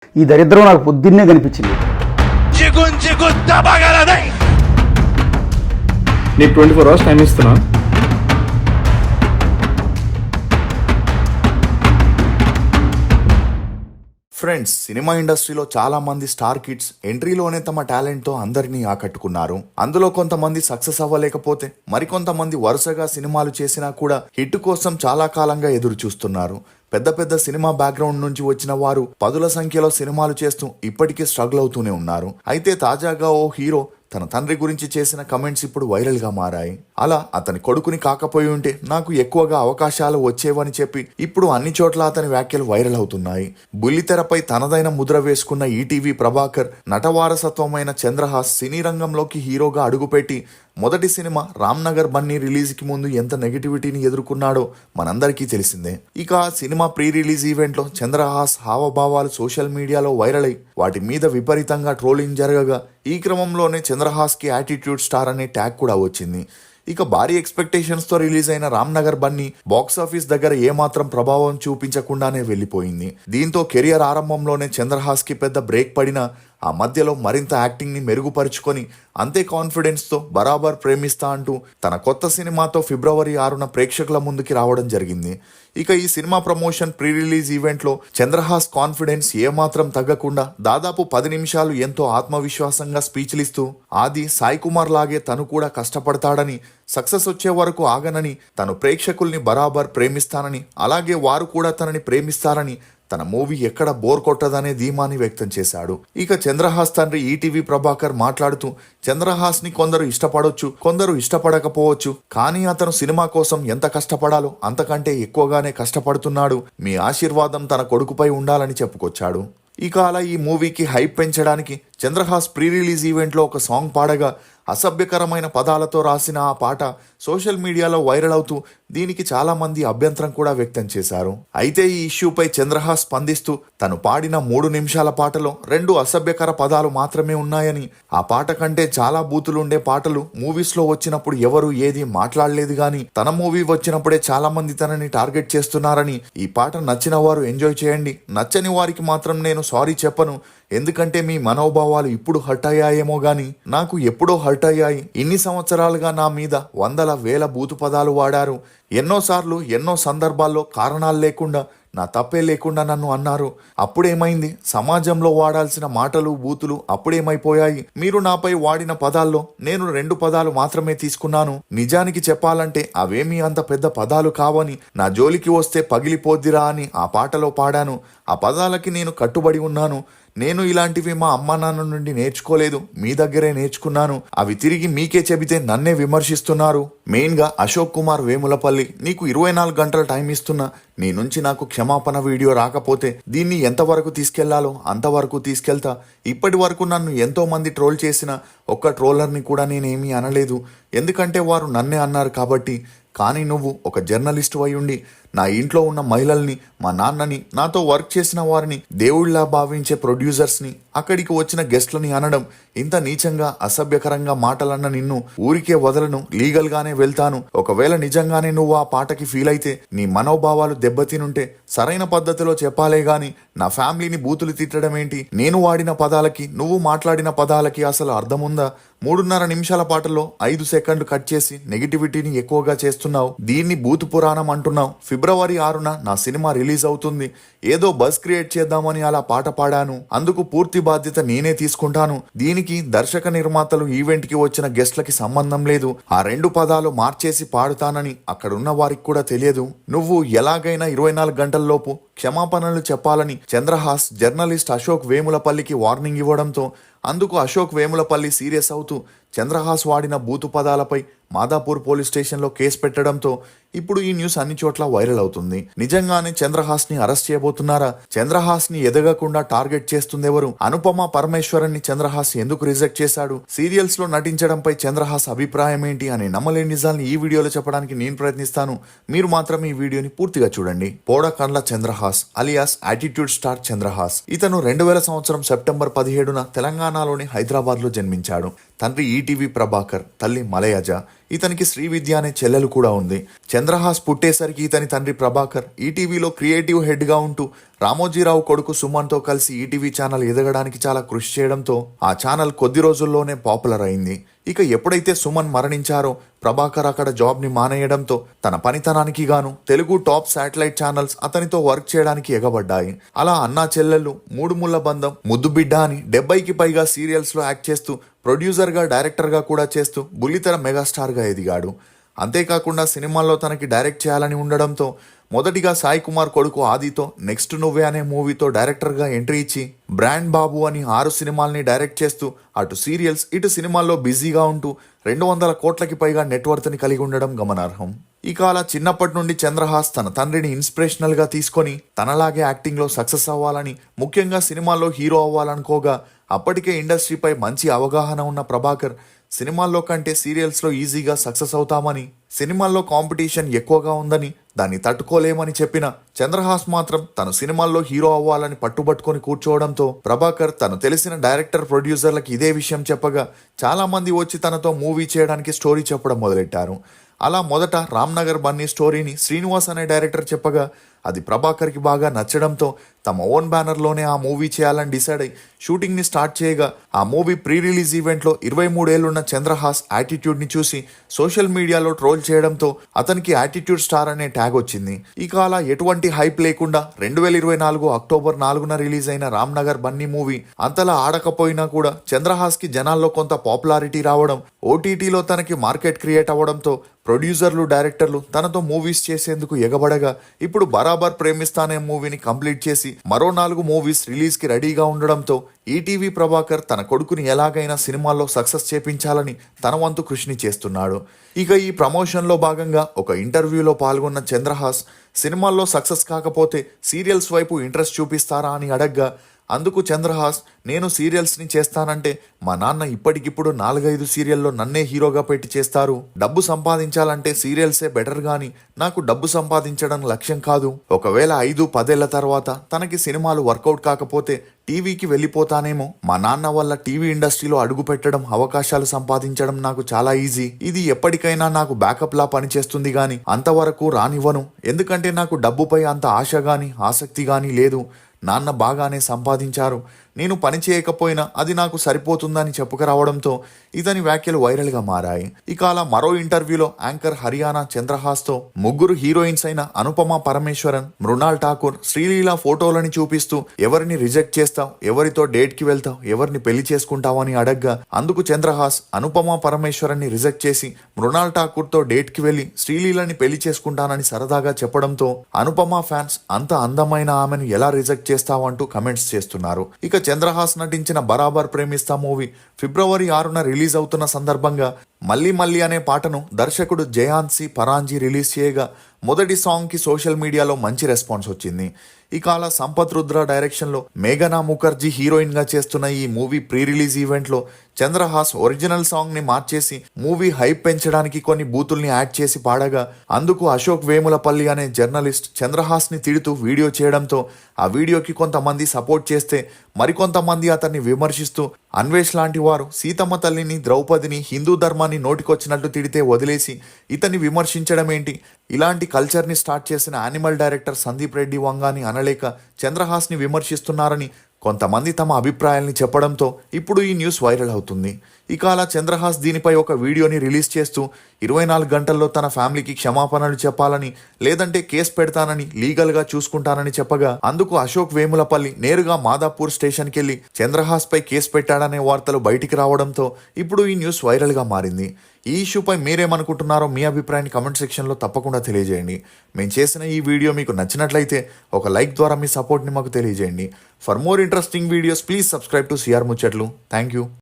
ఈ దరిద్రం నాకు పొద్దున్నే కనిపించింది. నీకు 24 hours టైం ఇస్తున్నా. ఫ్రెండ్స్, సినిమా ఇండస్ట్రీలో చాలా మంది స్టార్ కిడ్స్ ఎంట్రీలోనే తమ టాలెంట్ తో అందరినీ ఆకట్టుకున్నారు. అందులో కొంతమంది సక్సెస్ అవ్వలేకపోతే మరికొంతమంది వరుసగా సినిమాలు చేసినా కూడా హిట్ కోసం చాలా కాలంగా ఎదురు చూస్తున్నారు. పెద్ద పెద్ద సినిమా బ్యాక్గ్రౌండ్ నుంచి వచ్చిన వారు పదుల సంఖ్యలో సినిమాలు చేస్తూ ఇప్పటికీ స్ట్రగుల్ అవుతూనే ఉన్నారు. అయితే తాజాగా ఓ హీరో తన తండ్రి గురించి చేసిన కమెంట్స్ ఇప్పుడు వైరల్ గా మారాయి. అలా అతని కొడుకుని కాకపోయి ఉంటే నాకు ఎక్కువగా అవకాశాలు వచ్చేవని చెప్పి ఇప్పుడు అన్ని చోట్ల అతని వ్యాఖ్యలు వైరల్ అవుతున్నాయి. బుల్లితెరపై తనదైన ముద్ర వేసుకున్న ఈటీవీ ప్రభాకర్ నటవారసత్వమైన చంద్రహాస్ సినీ రంగంలోకి హీరోగా అడుగుపెట్టి మొదటి సినిమా రామ్నగర్ బన్నీ రిలీజ్ కి ముందు ఎంత నెగిటివిటీని ఎదుర్కొన్నాడో మనందరికీ తెలిసిందే. ఇక సినిమా ప్రీ రిలీజ్ ఈవెంట్ లో చంద్రహాస్ హావభావాలు సోషల్ మీడియాలో వైరల్ అయి వాటి మీద విపరీతంగా ట్రోలింగ్ జరగగా ఈ క్రమంలోనే చంద్రహాస్ కి యాటిట్యూడ్ స్టార్ అనే ట్యాగ్ కూడా వచ్చింది. ఇక భారీ ఎక్స్పెక్టేషన్స్ తో రిలీజ్ అయిన రామ్నగర్ బన్నీ బాక్సాఫీస్ దగ్గర ఏమాత్రం ప్రభావం చూపించకుండానే వెళ్లిపోయింది. దీంతో కెరియర్ ఆరంభంలోనే చంద్రహాస్ కి పెద్ద బ్రేక్ పడినా ఆ మధ్యలో మరింత యాక్టింగ్ ని మెరుగుపరుచుకొని అంతే కాన్ఫిడెన్స్ తో బరాబర్ ప్రేమిస్తా అంటూ తన కొత్త సినిమాతో February 6న ప్రేక్షకుల ముందుకి రావడం జరిగింది. ఇక ఈ cinema promotion pre release event లో చంద్రహాస్ కాన్ఫిడెన్స్ ఏమాత్రం తగ్గకుండా దాదాపు 10 నిమిషాలు ఎంతో ఆత్మవిశ్వాసంగా స్పీచ్లిస్తూ ఆది సాయి కుమార్ లాగే తను కూడా కష్టపడతాడని, సక్సెస్ వచ్చే వరకు ఆగనని, తను ప్రేక్షకుల్ని బరాబర్ ప్రేమిస్తానని, అలాగే వారు కూడా తనని ప్రేమిస్తారని, తన మూవీ ఎక్కడ బోర్ కొట్టదనే ధీమాని వ్యక్తం చేశాడు. ఇక చంద్రహాస్ తండ్రి ఈటీవీ ప్రభాకర్ మాట్లాడుతూ చంద్రహాస్ ని కొందరు ఇష్టపడొచ్చు, కొందరు ఇష్టపడకపోవచ్చు, కానీ అతను సినిమా కోసం ఎంత కష్టపడాలో అంతకంటే ఎక్కువగానే కష్టపడుతున్నాడు. మీ ఆశీర్వాదం తన కొడుకుపై ఉండాలని చెప్పుకొచ్చాడు. ఇక అలా ఈ మూవీకి హైప్ పెంచడానికి చంద్రహాస్ ప్రీ రిలీజ్ ఈవెంట్ లో ఒక సాంగ్ పాడగా అసభ్యకరమైన పదాలతో రాసిన ఆ పాట సోషల్ మీడియాలో వైరల్ అవుతూ దీనికి చాలా మంది అభ్యంతరం కూడా వ్యక్తం చేశారు. అయితే ఈ ఇష్యూపై చంద్రహాస్ స్పందిస్తూ తను పాడిన 3 నిమిషాల పాటలో 2 అసభ్యకర పదాలు మాత్రమే ఉన్నాయని, ఆ పాట కంటే చాలా బూతులుండే పాటలు మూవీస్ లో వచ్చినప్పుడు ఎవరు ఏది మాట్లాడలేదు గాని తన మూవీ వచ్చినప్పుడే చాలా మంది తనని టార్గెట్ చేస్తున్నారని, ఈ పాట నచ్చిన వారు ఎంజాయ్ చేయండి, నచ్చని వారికి మాత్రం నేను సారీ చెప్పను, ఎందుకంటే మీ మనోభావాలు ఇప్పుడు హర్ట్ అయ్యాయేమో గాని నాకు ఎప్పుడో హర్ట్ అయ్యాయి. ఇన్ని సంవత్సరాలుగా నా మీద వందల వేల బూతు పదాలు వాడారు, ఎన్నోసార్లు ఎన్నో సందర్భాల్లో కారణాలు లేకుండా నా తప్పే లేకుండా నన్ను అన్నారు. అప్పుడేమైంది? సమాజంలో వాడాల్సిన మాటలు బూతులు అప్పుడేమైపోయాయి? మీరు నాపై వాడిన పదాల్లో నేను 2 పదాలు మాత్రమే తీసుకున్నాను. నిజానికి చెప్పాలంటే అవేమీ అంత పెద్ద పదాలు కావని, నా జోలికి వస్తే పగిలిపోద్దిరా అని ఆ పాటలో పాడాను. ఆ పదాలకి నేను కట్టుబడి ఉన్నాను. నేను ఇలాంటివి మా అమ్మా నాన్న నుండి నేర్చుకోలేదు, మీ దగ్గరే నేర్చుకున్నాను. అవి తిరిగి మీకే చెబితే నన్నే విమర్శిస్తున్నారు. మెయిన్ గా అశోక్ కుమార్ వేములపల్లి, నీకు 24 గంటల టైం ఇస్తున్నా, నీ నుంచి నాకు క్షమాపణ వీడియో రాకపోతే దీన్ని ఎంతవరకు తీసుకెళ్లాలో అంతవరకు తీసుకెళ్తా. ఇప్పటి వరకు నన్ను ఎంతో మంది ట్రోల్ చేసిన ఒక్క ట్రోలర్ని కూడా నేనేమీ అనలేదు, ఎందుకంటే వారు నన్నే అన్నారు కాబట్టి. కానీ నువ్వు ఒక జర్నలిస్టు అయ్యుండి నా ఇంట్లో ఉన్న మహిళల్ని, మా నాన్నని, నాతో వర్క్ చేసిన వారిని, దేవుళ్లా భావించే ప్రొడ్యూసర్స్ని, అక్కడికి వచ్చిన గెస్ట్లని అనడం, ఇంత నీచంగా అసభ్యకరంగా మాటలన్న నిన్ను ఊరికే వదలను, లీగల్ గానే వెళ్తాను. ఒకవేళ నిజంగానే నువ్వు ఆ పాటకి ఫీల్ అయితే, నీ మనోభావాలు దెబ్బతినుంటే సరైన పద్ధతిలో చెప్పాలే గాని నా ఫ్యామిలీని బూతులు తిట్టడం ఏంటి? నేను వాడిన పదాలకి నువ్వు మాట్లాడిన పదాలకి అసలు అర్థముందా? 3.5 నిమిషాల పాటలో 5 సెకండ్లు కట్ చేసి నెగిటివిటీని ఎక్కువగా చేస్తున్నావు. దీన్ని బూతు పురాణం అంటున్నావు. February 6న నా సినిమా రిలీజ్ అవుతుంది, ఏదో బజ్ క్రియేట్ చేద్దామని అలా పాట పాడాను, అందుకు పూర్తి బాధ్యత నేనే తీసుకుంటాను. దీనికి దర్శక నిర్మాతలు, ఈవెంట్ కి వచ్చిన గెస్ట్లకి సంబంధం లేదు. ఆ 2 పదాలు మార్చేసి పాడుతానని అక్కడున్న వారికి కూడా తెలియదు. నువ్వు ఎలాగైనా 24 గంటల్లోపు క్షమాపణలు చెప్పాలని చంద్రహాస్ జర్నలిస్ట్ అశోక్ వేములపల్లికి వార్నింగ్ ఇవ్వడంతో అందుకు అశోక్ వేములపల్లి సీరియస్ అవుతూ చంద్రహాస్ వాడిన బూతు పదాలపై మాదాపూర్ పోలీస్ స్టేషన్లో కేసు పెట్టడంతో ఇప్పుడు ఈ న్యూస్ అన్ని చోట్ల వైరల్ అవుతుంది. నిజంగానే చంద్రహాస్ ని అరెస్ట్ చేయబోతున్నారా? చంద్రహాస్ ని ఎదగకుండా టార్గెట్ చేస్తుందెవరు? అనుపమ పరమేశ్వరన్ ని చంద్రహాస్ ఎందుకు రిజెక్ట్ చేశాడు? సీరియల్స్ లో నటించడంపై చంద్రహాస్ అభిప్రాయం ఏంటి అనే నమ్మలేని నిజాల్ని ఈ వీడియోలో చెప్పడానికి నేను ప్రయత్నిస్తాను. మీరు మాత్రం ఈ వీడియోని పూర్తిగా చూడండి. Podakandla Chandrahas Chandrahas alias attitude star Chandrahas. ఇతను 2000 సంవత్సరం సెప్టెంబర్ 17న తెలంగాణలోని హైదరాబాద్ లో జన్మించాడు. తండ్రి ఈటీవీ ప్రభాకర్, తల్లి మలయజ. ఇతనికి శ్రీవిద్య అనే చెల్లెలు కూడా ఉంది. చంద్రహాస్ పుట్టేసరికి ఇతని తండ్రి ప్రభాకర్ ఈటీవీలో క్రియేటివ్ హెడ్ గా ఉంటూ రామోజీరావు కొడుకు సుమన్తో కలిసి ఈటీవీ ఛానల్ ఎదగడానికి చాలా కృషి చేయడంతో ఆ ఛానల్ కొద్ది రోజుల్లోనే పాపులర్ అయింది. ఇక ఎప్పుడైతే సుమన్ మరణించారో ప్రభాకర్ అక్కడ జాబ్ ని మానేయడంతో తన పనితనానికి గాను తెలుగు టాప్ శాటిలైట్ ఛానల్స్ అతనితో వర్క్ చేయడానికి ఎగబడ్డాయి. అలా అన్నా చెల్లెళ్ళు, మూడు ముళ్ళ బంధం, ముద్దు బిడ్డ అని 70కి పైగా సీరియల్స్ లో యాక్ట్ చేస్తూ ప్రొడ్యూసర్ గా డైరెక్టర్ గా కూడా చేస్తూ బుల్లితెర మెగాస్టార్ గా ఎదిగాడు. అంతేకాకుండా సినిమాల్లో తనకి డైరెక్ట్ చేయాలని ఉండడంతో మొదటిగా సాయి కుమార్ కొడుకు ఆదితో నెక్స్ట్ నువ్వే అనే మూవీతో డైరెక్టర్ గా ఎంట్రీ ఇచ్చి బ్రాండ్ బాబు అని 6 సినిమాల్ని డైరెక్ట్ చేస్తూ అటు సీరియల్స్ ఇటు సినిమాల్లో బిజీగా ఉంటూ 200 కోట్లకి పైగా నెట్వర్త్ ని కలిగి ఉండడం గమనార్హం. ఇక అలా చిన్నప్పటి నుండి చంద్రహాస్ తన తండ్రిని ఇన్స్పిరేషనల్ గా తీసుకొని తనలాగే యాక్టింగ్ లో సక్సెస్ అవ్వాలని, ముఖ్యంగా సినిమాల్లో హీరో అవ్వాలనుకోగా అప్పటికే ఇండస్ట్రీపై మంచి అవగాహన ఉన్న ప్రభాకర్ సినిమాల్లో కంటే సీరియల్స్లో ఈజీగా సక్సెస్ అవుతామని, సినిమాల్లో కాంపిటీషన్ ఎక్కువగా ఉందని, దాన్ని తట్టుకోలేమని చెప్పిన చంద్రహాస్ మాత్రం తను సినిమాల్లో హీరో అవ్వాలని పట్టుబట్టుకొని కూర్చోవడంతో ప్రభాకర్ తను తెలిసిన డైరెక్టర్ ప్రొడ్యూసర్లకు ఇదే విషయం చెప్పగా చాలా మంది వచ్చి తనతో మూవీ చేయడానికి స్టోరీ చెప్పడం మొదలెట్టారు. అలా మొదట రామ్నగర్ బన్నీ స్టోరీని శ్రీనివాస్ అనే డైరెక్టర్ చెప్పగా అది ప్రభాకర్కి బాగా నచ్చడంతో తమ ఓన్ బ్యానర్లోనే ఆ మూవీ చేయాలని డిసైడ్ అయి షూటింగ్ని స్టార్ట్ చేయగా ఆ మూవీ ప్రీ రిలీజ్ ఈవెంట్లో 23 ఏళ్లున్న చంద్రహాస్ యాటిట్యూడ్ని చూసి సోషల్ మీడియాలో ట్రోల్ చేయడంతో అతనికి యాటిట్యూడ్ స్టార్ అనే ట్యాగ్ వచ్చింది. ఇక అలా ఎటువంటి హైప్ లేకుండా 2024 అక్టోబర్ 4న రిలీజ్ అయిన రామ్నగర్ బన్నీ మూవీ అంతలా ఆడకపోయినా కూడా చంద్రహాస్కి జనాల్లో కొంత పాపులారిటీ రావడం, ఓటీటీలో తనకి మార్కెట్ క్రియేట్ అవ్వడంతో ప్రొడ్యూసర్లు, డైరెక్టర్లు తనతో మూవీస్ చేసేందుకు ఎగబడగా ఇప్పుడు బరాబర్ ప్రేమిస్తానే మూవీని కంప్లీట్ చేసి మరో 4 మూవీస్ రిలీజ్ కి రెడీగా ఉండడంతో ఈటీవీ ప్రభాకర్ తన కొడుకుని ఎలాగైనా సినిమాల్లో సక్సెస్ చేపించాలని తన వంతు కృషిని చేస్తున్నాడు. ఇక ఈ ప్రమోషన్లో భాగంగా ఒక ఇంటర్వ్యూలో పాల్గొన్న చంద్రహాస్ సినిమాల్లో సక్సెస్ కాకపోతే సీరియల్స్ వైపు ఇంట్రెస్ట్ చూపిస్తారా అని అడగ్గా అందుకు చంద్రహాస్, నేను సీరియల్స్ని చేస్తానంటే మా నాన్న ఇప్పటికిప్పుడు 4-5 సీరియల్లో నన్నే హీరోగా పెట్టి చేస్తారు. డబ్బు సంపాదించాలంటే సీరియల్సే బెటర్ గాని నాకు డబ్బు సంపాదించడం లక్ష్యం కాదు. ఒకవేళ 5-10 ఏళ్ల తర్వాత తనకి సినిమాలు వర్కౌట్ కాకపోతే టీవీకి వెళ్ళిపోతానేమో. మా నాన్న వల్ల టీవీ ఇండస్ట్రీలో అడుగు పెట్టడం, అవకాశాలు సంపాదించడం నాకు చాలా ఈజీ. ఇది ఎప్పటికైనా నాకు బ్యాకప్ లా పనిచేస్తుంది గాని అంతవరకు రానివ్వను. ఎందుకంటే నాకు డబ్బుపై అంత ఆశ గాని ఆసక్తి గాని లేదు. నాన్న బాగానే సంపాదించారు, నేను పని చేయకపోయినా అది నాకు సరిపోతుందని చెప్పుకురావడంతో ఇతని వ్యాఖ్యలు వైరల్గా మారాయి. ఇక అలా మరో ఇంటర్వ్యూలో యాంకర్ హరియానా చంద్రహాస్తో 3 హీరోయిన్స్ అయిన అనుపమ పరమేశ్వరన్, మృణాల్ ఠాకూర్, శ్రీలీల ఫోటోలని చూపిస్తూ ఎవరిని రిజెక్ట్ చేస్తావు, ఎవరితో డేట్కి వెళ్తావు, ఎవరిని పెళ్లి చేసుకుంటావు అని అడగ్గా అందుకు చంద్రహాస్ అనుపమ పరమేశ్వరన్ ని రిజెక్ట్ చేసి మృణాల్ ఠాకూర్తో డేట్కి వెళ్లి శ్రీలీలని పెళ్లి చేసుకుంటానని సరదాగా చెప్పడంతో అనుపమ ఫ్యాన్స్ అంత అందమైన ఆమెను ఎలా రిజెక్ట్ చేస్తావంటూ కమెంట్స్ చేస్తున్నారు. ఇక చంద్రహాస్ నటించిన బరాబర్ ప్రేమిస్తా మూవీ ఫిబ్రవరి 6న రిలీజ్ అవుతున్న సందర్భంగా మళ్ళీ మళ్ళీ అనే పాటను దర్శకుడు జయాంత్ పరాంజీ రిలీజ్ చేయగా మొదటి సాంగ్కి సోషల్ మీడియాలో మంచి రెస్పాన్స్ వచ్చింది. ఇక అలా సంపత్ రుద్ర డైరెక్షన్లో మేఘనా ముఖర్జీ హీరోయిన్గా చేస్తున్న ఈ మూవీ ప్రీ రిలీజ్ ఈవెంట్లో చంద్రహాస్ ఒరిజినల్ సాంగ్ని మార్చేసి మూవీ హైప్ పెంచడానికి కొన్ని బూతుల్ని యాడ్ చేసి పాడగా అందుకు అశోక్ వేములపల్లి అనే జర్నలిస్ట్ చంద్రహాస్ని తిడుతూ వీడియో చేయడంతో ఆ వీడియోకి కొంతమంది సపోర్ట్ చేస్తే మరికొంతమంది అతన్ని విమర్శిస్తూ అన్వేష్ లాంటి వారు సీతమ్మ తల్లిని, ద్రౌపదిని, హిందూ ధర్మాన్ని నోటికొచ్చినట్టు తిడితే వదిలేసి ఇతన్ని విమర్శించడం ఏంటి, ఇలాంటి కల్చర్ని స్టార్ట్ చేసిన యానిమల్ డైరెక్టర్ సందీప్ రెడ్డి వంగాని అనలేక చంద్రహాస్ని విమర్శిస్తున్నారని కొంతమంది తమ అభిప్రాయాల్ని చెప్పడంతో ఇప్పుడు ఈ న్యూస్ వైరల్ అవుతుంది. ఇక అలా చంద్రహాస్ దీనిపై ఒక వీడియోని రిలీజ్ చేస్తూ 24 గంటల్లో తన ఫ్యామిలీకి క్షమాపణలు చెప్పాలని, లేదంటే కేసు పెడతానని, లీగల్గా చూసుకుంటానని చెప్పగా అందుకు అశోక్ వేములపల్లి నేరుగా మాదాపూర్ స్టేషన్కి వెళ్లి చంద్రహాస్ పై కేసు పెట్టాడనే వార్తలు బయటికి రావడంతో ఇప్పుడు ఈ న్యూస్ వైరల్గా మారింది. ఈ ఇష్యూపై మీరేమనుకుంటున్నారో మీ అభిప్రాయాన్ని కమెంట్ సెక్షన్లో తప్పకుండా తెలియజేయండి. మేము చేసిన ఈ వీడియో మీకు నచ్చినట్లయితే ఒక లైక్ ద్వారా మీ సపోర్ట్ని మాకు తెలియజేయండి. For more interesting videos please subscribe to CR Muchatlu. Thank you.